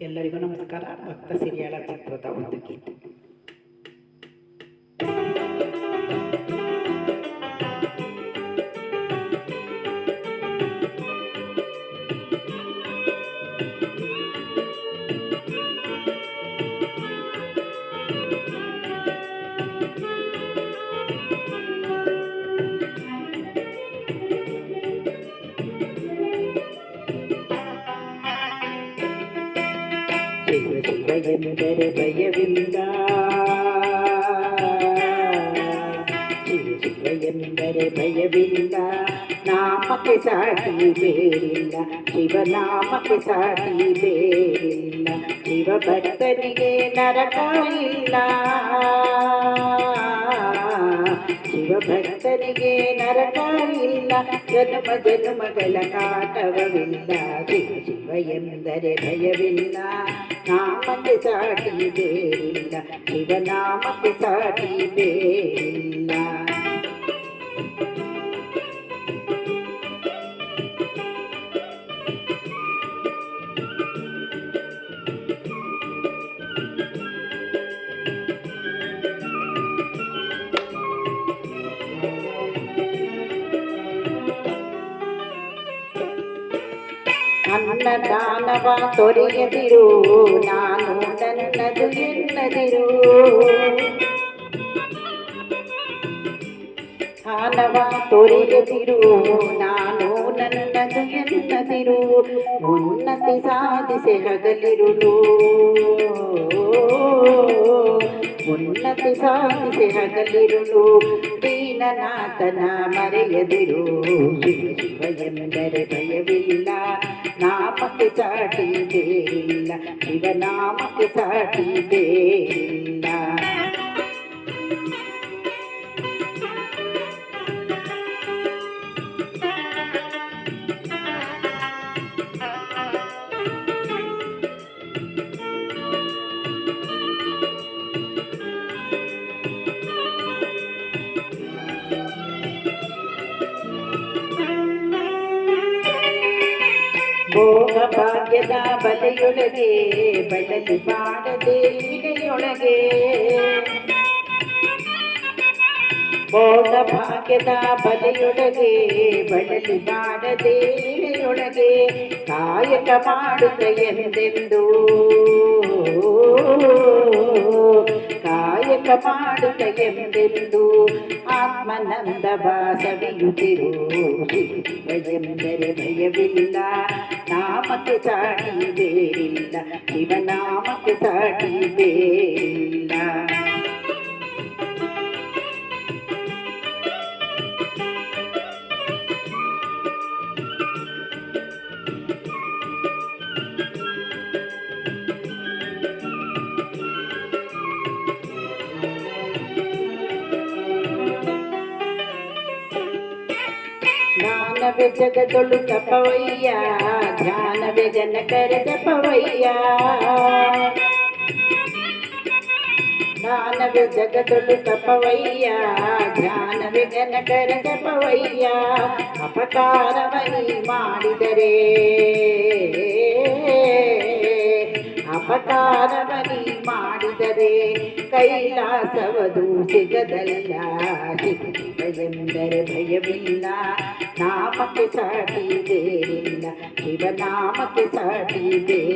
ಎಲ್ಲರಿಗೂ ನಮಸ್ಕಾರ. ಭಕ್ತ ಸಿರಿಯಾಳ ಚಿತ್ರದ ಒಂದು ಗೀತೆ. ಶಿವ ಶಿವ ಎಂದರೆ ಭಯವಿಲ್ಲ, ಶಿವ ಶಿವ ಎಂದರೆ ಭಯವಿಲ್ಲ, ನಾಮಕ್ಕೆ ಸಾಟಿ ಬೇರಿಲ್ಲ, ಶಿವನಾಮಕ್ಕೆ ಸಾಟಿ ಬೇರಿಲ್ಲ, ಶಿವ ಭಕ್ತನಿಗೆ ನರಕ ಇಲ್ಲ, ಶಿವ ಭಕ್ತನಿಗೆ ನರಕ ಇಲ್ಲ, ಜನ್ಮ ಜನ್ಮಗಳ ಕಾಟವವಿಲ್ಲ, ಶಿವ ಶಿವ ಎಂದರೆ ಭಯವಿಲ್ಲ, ನಾಮಕ್ಕೆ ಸಾಟಿ ಬೇರಿಲ್ಲ, ಶಿವನಾಮಕ್ಕೆ ಸಾಟಿ ಬೇರಿಲ್ಲ. ಅನ್ನದಾನವ ತೊರೆಯದಿರು, ನಾನು ನನ್ನದು ಎನ್ನದಿರು, ದಾನವ ತೊರೆಯದಿರು, ನಾನು ನನ್ನದು ಎನ್ನದಿರು, ಉನ್ನತಿ ಸಾಧಿಸಿ ಹಗಲಿರುಳು, ಉನ್ನತಿ ಸಾಧಿಸಿ ಹಗಲಿರುಳು, ದೀನನಾಥನ ಮರೆಯದಿರು, ಶಿವ ಶಿವ ಎಂದರೆ ಭಯವಿಲ್ಲ, ನಾಮಕ್ಕೆ ಸಾಟಿ ಬೇರಿಲ್ಲ, ಶಿವನಾಮಕ್ಕೆ ಸಾಟಿ ಬೇರಿಲ್ಲ. ಭೋಗ ಭಾಗ್ಯದ ಬಲೆಯೊಳಗೆ ಬಳಲಿ ಬಾಡದೆ ಇಳೆಯೊಳಗೆ, ಭೋಗ ಭಾಗ್ಯದ ಬಲೆಯೊಳಗೆ ಬಳಲಿ ಬಾಡದೆ ಇಳೆಯೊಳಗೆ, ಕಾಯಕ ಮಾಡುತ್ತ ಎಂದೆಂದು, ಕಾಯಕ ಮಾಡುತ್ತ ಎಂದೆಂದು, ಆತ್ಮನಂದವ ಸವಿಯುತ್ತಿರು, ಶಿವ ಶಿವ ಎಂದರೆ ಭಯವಿಲ್ಲ, ನಾಮಕ್ಕೆ ಸಾಟಿ ಬೇರಿಲ್ಲ, ಶಿವನಾಮಕ್ಕೆ ಸಾಟಿ ಬೇರಿಲ್ಲ. ಜ್ಞಾನವೇ ಜಗದೊಳು ತಪವಯ್ಯ, ಧ್ಯಾನವೇ ಜನಕರ ಜಪವಯ್ಯ, ಜ್ಞಾನವೇ ಜಗದೊಳು ತಪವಯ್ಯ, ಧ್ಯಾನವೇ ಜನಕರ ಜಪವಯ್ಯ, ಅಪಕಾರವನಿ ಮಾಡಿದರೆ, ಅಪಕಾರವನಿ ಮಾಡಿದರೆ ಕೈಲಾಸವದು ಸಿಗದಲ್ಲ, ಶಿವ ಶಿವ ಎಂದರೆ ಭಯವಿಲ್ಲ, ನಾಮಕ್ಕೆ ಸಾಟಿ ಬೇರಿಲ್ಲ, ಶಿವನಾಮಕ್ಕೆ ಸಾಟಿ ಬೇರಿಲ್ಲ.